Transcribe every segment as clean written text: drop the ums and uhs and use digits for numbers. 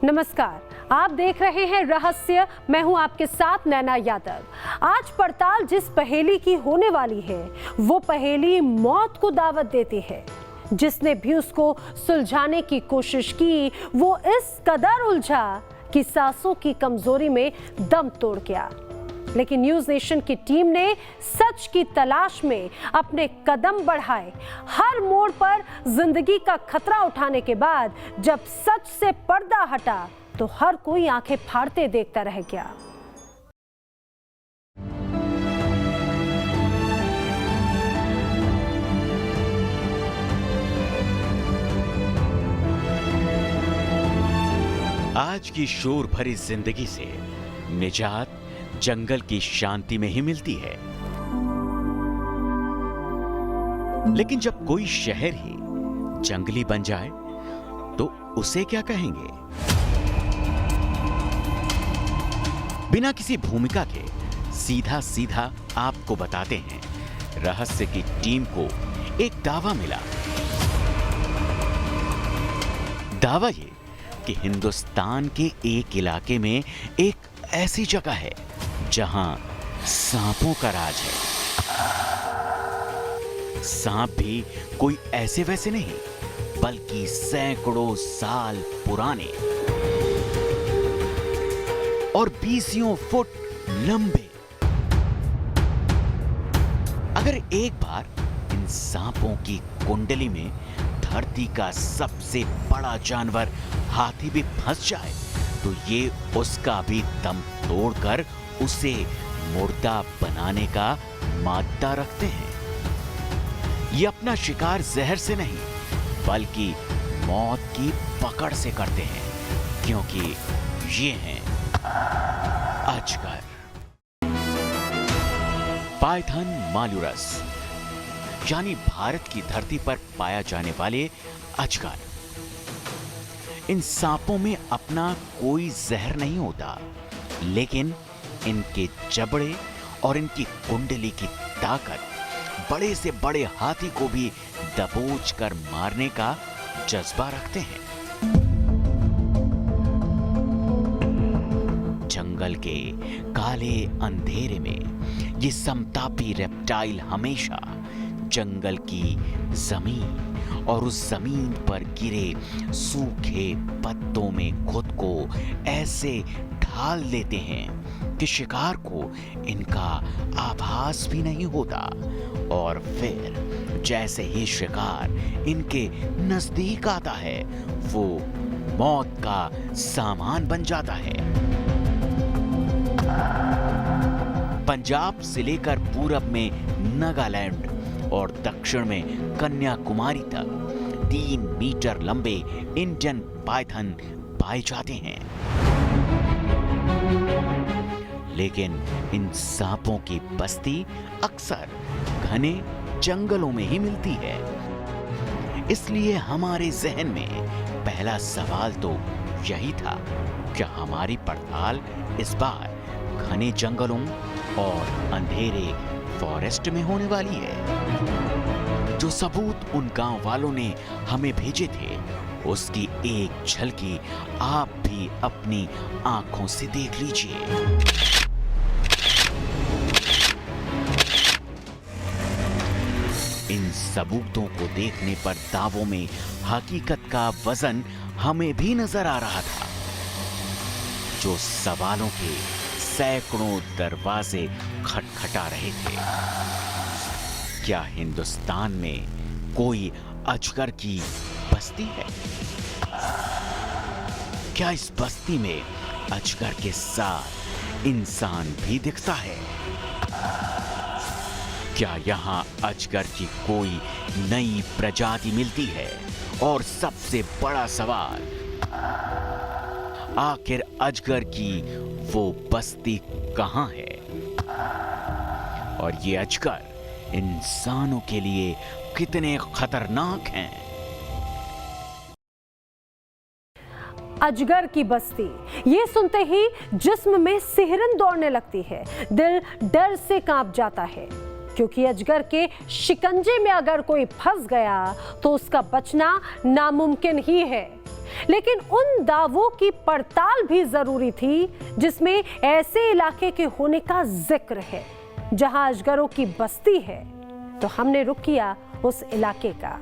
नमस्कार, आप देख रहे हैं रहस्य। मैं हूं आपके साथ नैना यादव। आज पड़ताल जिस पहेली की होने वाली है वो पहेली मौत को दावत देती है। जिसने भी उसको सुलझाने की कोशिश की वो इस कदर उलझा कि सांसों की कमजोरी में दम तोड़ गया। लेकिन न्यूज नेशन की टीम ने सच की तलाश में अपने कदम बढ़ाए। हर मोड़ पर जिंदगी का खतरा उठाने के बाद जब सच से पर्दा हटा तो हर कोई आंखें फाड़ते देखता रह गया। आज की शोर भरी जिंदगी से निजात जंगल की शांति में ही मिलती है। लेकिन जब कोई शहर ही जंगली बन जाए तो उसे क्या कहेंगे? बिना किसी भूमिका के सीधा सीधा आपको बताते हैं। रहस्य की टीम को एक दावा मिला। दावा ये कि हिंदुस्तान के एक इलाके में एक ऐसी जगह है जहां सांपों का राज है। सांप भी कोई ऐसे वैसे नहीं बल्कि सैकड़ों साल पुराने और 20 फुट लंबे। अगर एक बार इन सांपों की कुंडली में धरती का सबसे बड़ा जानवर हाथी भी फंस जाए तो ये उसका भी दम तोड़कर उसे मुर्दा बनाने का मादा रखते हैं। ये अपना शिकार जहर से नहीं बल्कि मौत की पकड़ से करते हैं, क्योंकि ये हैं अजगर। पाइथन मालुरस यानी भारत की धरती पर पाया जाने वाले अजगर। इन सांपों में अपना कोई जहर नहीं होता, लेकिन इनके जबड़े और इनकी कुंडली की ताकत बड़े से बड़े हाथी को भी दबोच कर मारने का जज्बा रखते हैं। जंगल के काले अंधेरे में ये समतापी रेप्टाइल हमेशा जंगल की जमीन और उस जमीन पर गिरे सूखे पत्तों में खुद को ऐसे ढाल लेते हैं कि शिकार को इनका आभास भी नहीं होता, और फिर जैसे ही शिकार इनके नजदीक आता है वो मौत का सामान बन जाता है। पंजाब से लेकर पूरब में नागालैंड और दक्षिण में कन्याकुमारी तक 3 मीटर लंबे इंडियन पाइथन पाए जाते हैं। लेकिन इन सांपों की बस्ती अक्सर घने जंगलों में ही मिलती है। इसलिए हमारे जहन में पहला सवाल तो यही था कि हमारी पड़ताल इस बार घने जंगलों और अंधेरे फॉरेस्ट में होने वाली है। जो सबूत उन गांव वालों ने हमें भेजे थे उसकी एक झलकी आप भी अपनी आंखों से देख लीजिए। इन सबूतों को देखने पर दावों में हकीकत का वजन हमें भी नजर आ रहा था। जो सवालों के सैकड़ों दरवाजे खटखटा रहे थे। क्या हिंदुस्तान में कोई अजगर की बस्ती है? क्या इस बस्ती में अजगर के साथ इंसान भी दिखता है? क्या यहाँ अजगर की कोई नई प्रजाति मिलती है? और सबसे बड़ा सवाल, आखिर अजगर की वो बस्ती कहाँ है? और ये अजगर इंसानों के लिए कितने खतरनाक हैं? अजगर की बस्ती, ये सुनते ही जिस्म में सिहरन दौड़ने लगती है। दिल डर से कांप जाता है, क्योंकि अजगर के शिकंजे में अगर कोई फंस गया तो उसका बचना नामुमकिन ही है। लेकिन उन दावों की पड़ताल भी जरूरी थी जिसमें ऐसे इलाके के होने का जिक्र है जहां अजगरों की बस्ती है। तो हमने रुख किया उस इलाके का।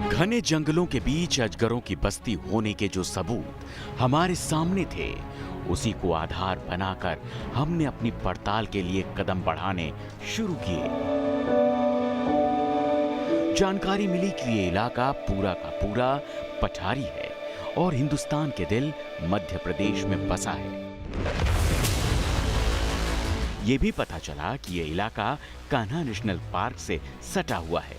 घने जंगलों के बीच अजगरों की बस्ती होने के जो सबूत हमारे सामने थे, उसी को आधार बनाकर हमने अपनी पड़ताल के लिए कदम बढ़ाने शुरू किए। जानकारी मिली कि ये इलाका पूरा का पूरा पठारी है और हिंदुस्तान के दिल मध्य प्रदेश में बसा है। ये भी पता चला कि ये इलाका कान्हा नेशनल पार्क से सटा हुआ है।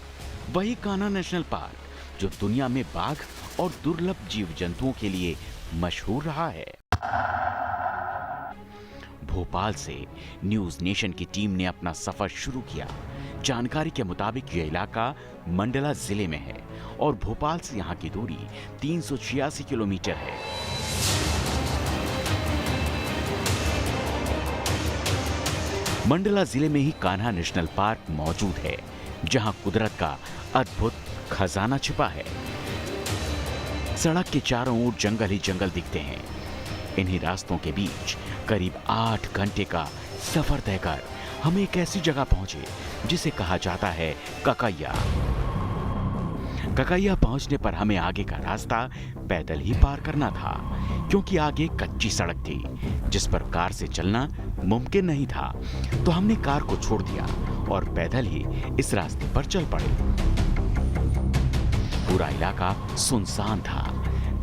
वही कान्हा नेशनल पार्क जो दुनिया में बाघ और दुर्लभ जीव जंतुओं के लिए मशहूर रहा है। भोपाल से न्यूज नेशन की टीम ने अपना सफर शुरू किया। जानकारी के मुताबिक यह इलाका मंडला जिले में है और भोपाल से यहां की दूरी 386 किलोमीटर है। मंडला जिले में ही कान्हा नेशनल पार्क मौजूद है, जहां कुदरत का अद्भुत खजाना छिपा है। सड़क के चारों ओर जंगल ही जंगल दिखते हैं। इन्हीं रास्तों के बीच करीब 8 घंटे का सफर तय कर हम एक ऐसी जगह पहुंचे जिसे कहा जाता है ककैया। ककैया पहुंचने पर हमें आगे का रास्ता पैदल ही पार करना था, क्योंकि आगे कच्ची सड़क थी जिस पर कार से चलना मुमकिन नहीं था। तो हमने कार को छोड़ दिया और पैदल ही इस रास्ते पर चल पड़े। पूरा इलाका सुनसान था।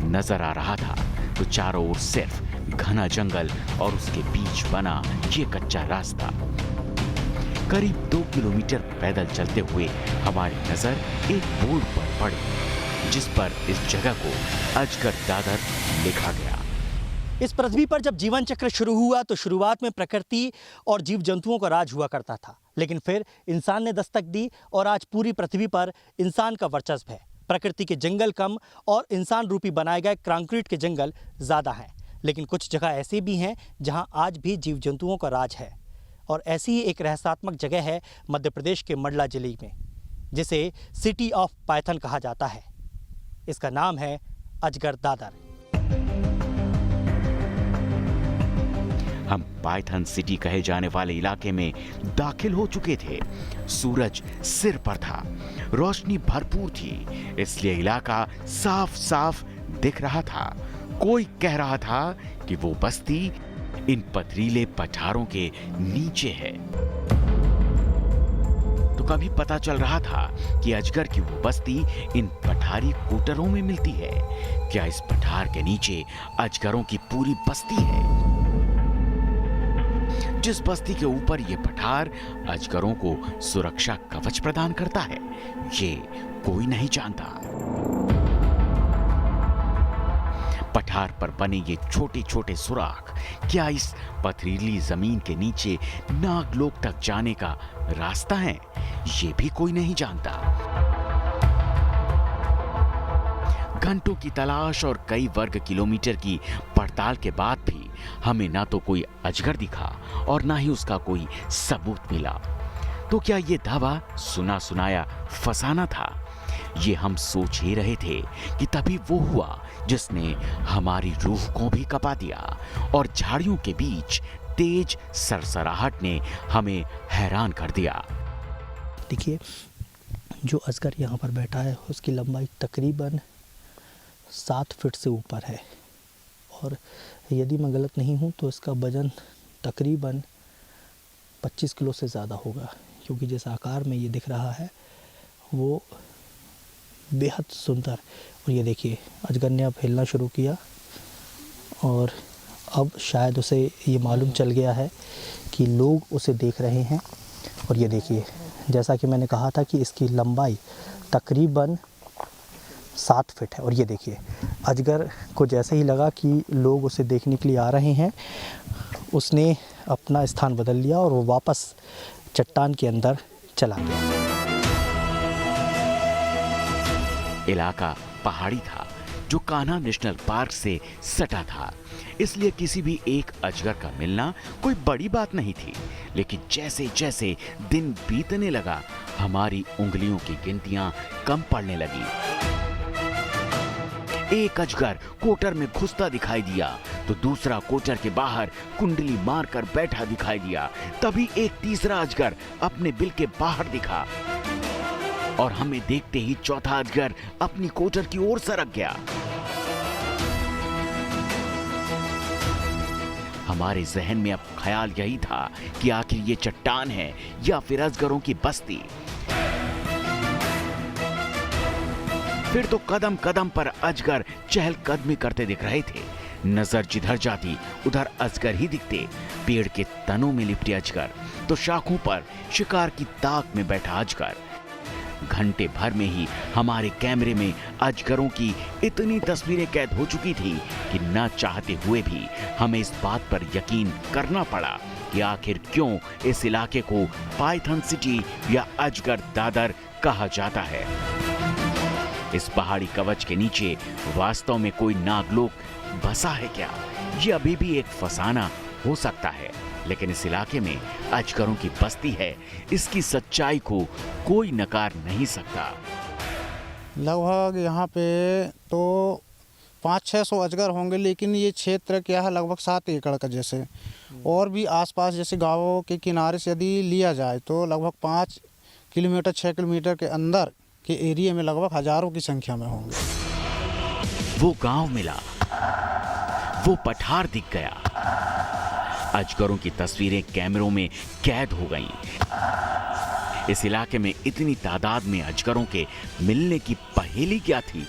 नजर आ रहा था तो चारों ओर सिर्फ घना जंगल और उसके बीच बना ये कच्चा रास्ता। करीब 2 किलोमीटर पैदल चलते हुए हमारी नजर एक बोर्ड पर पड़ी जिस पर इस जगह को अजगर दादर लिखा गया। इस पृथ्वी पर जब जीवन चक्र शुरू हुआ तो शुरुआत में प्रकृति और जीव जंतुओं का राज हुआ करता था, लेकिन फिर इंसान ने दस्तक दी और आज पूरी पृथ्वी पर इंसान का वर्चस्व है। प्रकृति के जंगल कम और इंसान रूपी बनाए गए कंक्रीट के जंगल ज़्यादा हैं, लेकिन कुछ जगह ऐसे भी हैं जहां आज भी जीव जंतुओं का राज है। और ऐसी ही एक रहस्यात्मक जगह है मध्य प्रदेश के मंडला जिले में, जिसे सिटी ऑफ पाइथन कहा जाता है। इसका नाम है अजगर दादर। हम पाइथन सिटी कहे जाने वाले इलाके में दाखिल हो चुके थे। सूरज सिर पर था, रोशनी भरपूर थी, इसलिए इलाका साफ साफ दिख रहा था। कोई कह रहा था कि वो बस्ती इन पथरीले पठारों के नीचे है। तो कभी पता चल रहा था कि अजगर की वो बस्ती इन पठारी कोटरों में मिलती है। क्या इस पठार के नीचे अजगरों की पूरी बस्ती है? जिस बस्ती के ऊपर ये पठार अजगरों को सुरक्षा कवच प्रदान करता है, ये कोई नहीं जानता। पठार पर बने ये छोटे छोटे सुराख क्या इस पथरीली जमीन के नीचे नागलोक तक जाने का रास्ता है, ये भी कोई नहीं जानता। घंटों की तलाश और कई वर्ग किलोमीटर की पड़ताल के बाद भी हमें ना तो कोई अजगर दिखा और ना ही उसका कोई सबूत मिला। तो क्या ये दावा सुना सुनाया फसाना था? ये हम सोच ही रहे थे कि तभी वो हुआ जिसने हमारी रूह को भी कपा दिया और झाड़ियों के बीच तेज सरसराहट ने हमें हैरान कर दिया। देखिए, जो अजगर यहाँ पर बैठा है उसकी लंबाई तकरीबन 7 फीट से ऊपर है और यदि मैं गलत नहीं हूँ तो इसका वजन तकरीबन 25 किलो से ज़्यादा होगा, क्योंकि जिस आकार में ये दिख रहा है वो बेहद सुंदर। और ये देखिए, अजगर ने अब हिलना शुरू किया और अब शायद उसे ये मालूम चल गया है कि लोग उसे देख रहे हैं। और ये देखिए, जैसा कि मैंने कहा था कि इसकी लंबाई तकरीबन 7 फीट है। और ये देखिए, अजगर को जैसे ही लगा कि लोग उसे देखने के लिए आ रहे हैं, उसने अपना स्थान बदल लिया और वो वापस चट्टान के अंदर चला गया। इलाका पहाड़ी था, जो कान्हा नेशनल पार्क से सटा था, इसलिए किसी भी एक अजगर का मिलना कोई बड़ी बात नहीं थी। लेकिन जैसे जैसे दिन बीतने लगा, हमारी उंगलियों की गिनतियां कम पड़ने लगी। एक अजगर कोटर में घुसता दिखाई दिया तो दूसरा कोटर के बाहर कुंडली मारकर बैठा दिखाई दिया। तभी एक तीसरा अजगर अपने बिल के बाहर दिखा और हमें देखते ही चौथा अजगर अपनी कोटर की ओर सरक गया। हमारे जहन में अब ख्याल यही था कि आखिर ये चट्टान है या फिर अजगरों की बस्ती। फिर तो कदम कदम पर अजगर चहलकदमी करते दिख रहे थे। नजर जिधर जाती उधर अजगर ही दिखते। पेड़ के तनों में लिपटे अजगर, तो शाखों पर शिकार की ताक में बैठा अजगर। घंटे भर में ही हमारे कैमरे में अजगरों की इतनी तस्वीरें कैद हो चुकी थी कि न चाहते हुए भी हमें इस बात पर यकीन करना पड़ा कि आखिर क्यों इस इलाके को पाइथन सिटी या अजगर दादर कहा जाता है। इस पहाड़ी कवच के नीचे वास्तव में कोई नागलोक बसा है क्या? ये अभी भी एक फसाना हो सकता है, लेकिन इस इलाके में अजगरों की बस्ती है, इसकी सच्चाई को कोई नकार नहीं सकता। लगभग यहाँ पे तो 500-600 अजगर होंगे, लेकिन ये क्षेत्र क्या है लगभग 7 एकड़ का जैसे, और भी आसपास जैसे गांवों के किनारे से यदि लिया जाए तो लगभग 5 किलोमीटर 6 किलोमीटर के अंदर के एरिया में लगभग हजारों की संख्या में होंगे। वो गांव मिला, वो पठार दिख गया। अजगरों की तस्वीरें कैमरों में कैद हो गईं। इस इलाके में इतनी तादाद में अजगरों के मिलने की पहेली क्या थी,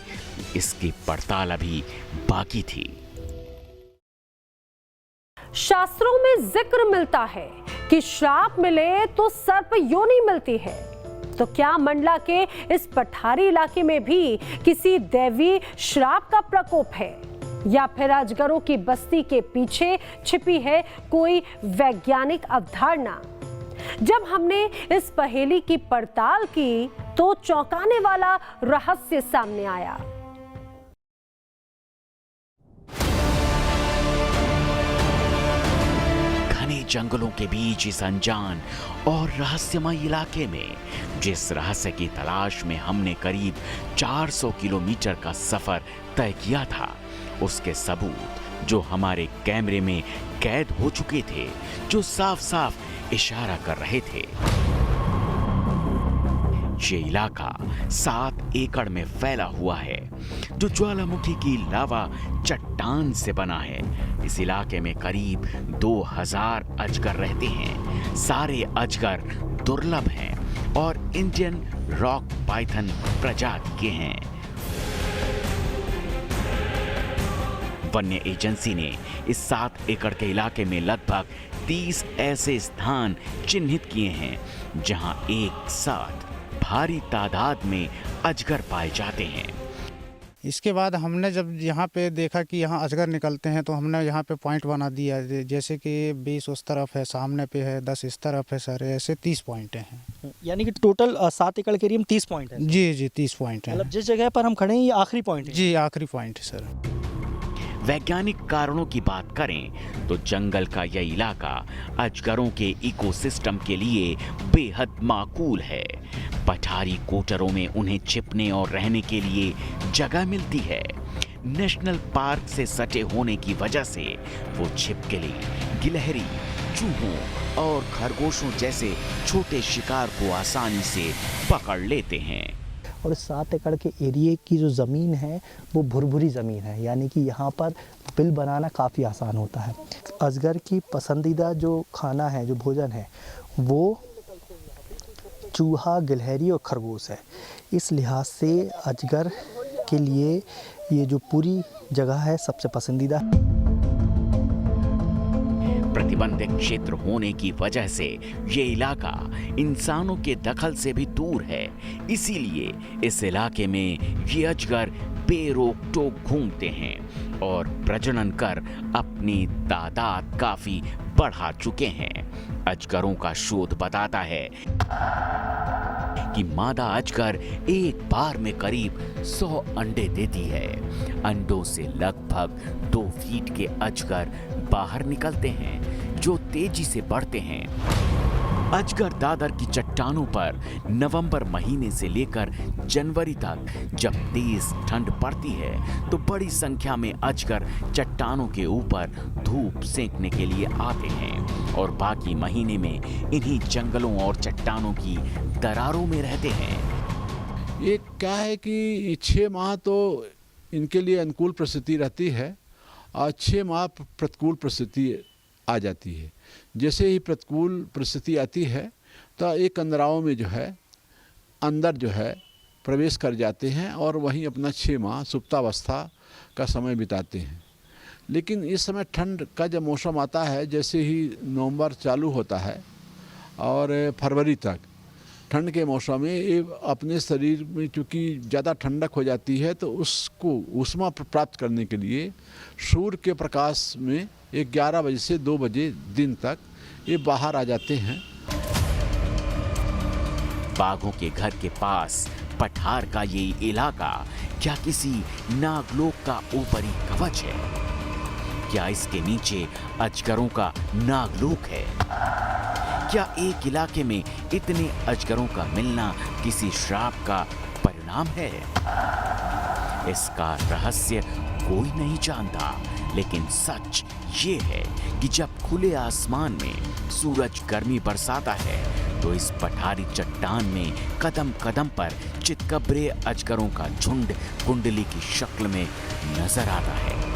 इसकी पड़ताल अभी बाकी थी। शास्त्रों में जिक्र मिलता है कि श्राप मिले तो सर्प योनि मिलती है। तो क्या मंडला के इस पठारी इलाके में भी किसी दैवी श्राप का प्रकोप है, या फिर अजगरों की बस्ती के पीछे छिपी है कोई वैज्ञानिक अवधारणा? जब हमने इस पहेली की पड़ताल की तो चौंकाने वाला रहस्य सामने आया। घने जंगलों के बीच इस अनजान और रहस्यमय इलाके में जिस रहस्य की तलाश में हमने करीब 400 किलोमीटर का सफर तय किया था, उसके सबूत जो हमारे कैमरे में कैद हो चुके थे, जो साफ साफ इशारा कर रहे थे। ये इलाका 7 एकड़ में फैला हुआ है, जो ज्वालामुखी की लावा चट्टान से बना है। इस इलाके में करीब 2000 अजगर रहते हैं। सारे अजगर दुर्लभ हैं और इंडियन रॉक पाइथन प्रजाति के हैं। वन्य एजेंसी ने इस 7 एकड़ के इलाके में लगभग 30 ऐसे स्थान चिन्हित किए हैं जहां एक साथ भारी तादाद में अजगर पाए जाते हैं। इसके बाद हमने जब यहाँ पे देखा कि यहाँ अजगर निकलते हैं तो हमने यहाँ पे पॉइंट बना दिया, जैसे कि 20 उस तरफ है, सामने पे है, 10 इस तरफ है सर, ऐसे 30 पॉइंट हैं। यानी कि टोटल 7 एकड़ के एरिया में 30 पॉइंट है? जी 30 पॉइंट है। मतलब जिस जगह पर हम खड़े हैं ये आखिरी पॉइंट है? जी आखिरी पॉइंट है सर। वैज्ञानिक कारणों की बात करें तो जंगल का यह इलाका अजगरों के इकोसिस्टम के लिए बेहद माकूल है। पठारी कोटरों में उन्हें छिपने और रहने के लिए जगह मिलती है। नेशनल पार्क से सटे होने की वजह से वो छिपकली, गिलहरी, चूहों और खरगोशों जैसे छोटे शिकार को आसानी से पकड़ लेते हैं। और 7 एकड़ के एरिए की जो ज़मीन है वो भुरभुरी ज़मीन है, यानी कि यहाँ पर बिल बनाना काफ़ी आसान होता है। अजगर की पसंदीदा जो खाना है, जो भोजन है, वो चूहा, गिलहरी और खरगोश है। इस लिहाज से अजगर के लिए ये जो पूरी जगह है सबसे पसंदीदा। प्रतिबंधित क्षेत्र होने की वजह से ये इलाका इंसानों के दखल से भी दूर है। इसीलिए इस इलाके में ये अजगर बेरोक टोक घूमते हैं और प्रजनन कर अपनी तादाद काफी बढ़ा चुके हैं। अजगरों का शोध बताता है कि मादा अजगर एक बार में करीब 100 अंडे देती है। अंडों से लगभग 2 फीट के अजगर बाहर निकलते हैं, जो तेजी से बढ़ते हैं। अजगर दादर की चट्टानों पर नवंबर महीने से लेकर जनवरी तक जब तेज ठंड पड़ती है तो बड़ी संख्या में अजगर चट्टानों के ऊपर धूप सेंकने के लिए आते हैं और बाकी महीने में इन्हीं जंगलों और चट्टानों की दरारों में रहते हैं। ये क्या है कि 6 माह तो इनके लिए अनुकूल परिस्थिति रहती है और 6 माह प्रतिकूल परिस्थिति आ जाती है। जैसे ही प्रतिकूल परिस्थिति आती है तो एक कंदराओं में जो है अंदर जो है प्रवेश कर जाते हैं और वहीं अपना 6 माह सुप्तावस्था का समय बिताते हैं। लेकिन इस समय ठंड का जब मौसम आता है, जैसे ही नवंबर चालू होता है और फरवरी तक ठंड के मौसम में ये अपने शरीर में चूँकि ज़्यादा ठंडक हो जाती है तो उसको ऊष्मा प्राप्त करने के लिए सूर्य के प्रकाश में 11 बजे से 2 बजे दिन तक ये बाहर आ जाते हैं। बाघों के घर के पास पठार का ये इलाका क्या किसी नागलोक का ऊपरी कवच है? क्या इसके नीचे अजगरों का नागलोक है? क्या एक इलाके में इतने अजगरों का मिलना किसी श्राप का परिणाम है? इसका रहस्य कोई नहीं जानता, लेकिन सच ये है कि जब खुले आसमान में सूरज गर्मी बरसाता है तो इस पठारी चट्टान में कदम कदम पर चितकबरे अजगरों का झुंड कुंडली की शक्ल में नजर आता है।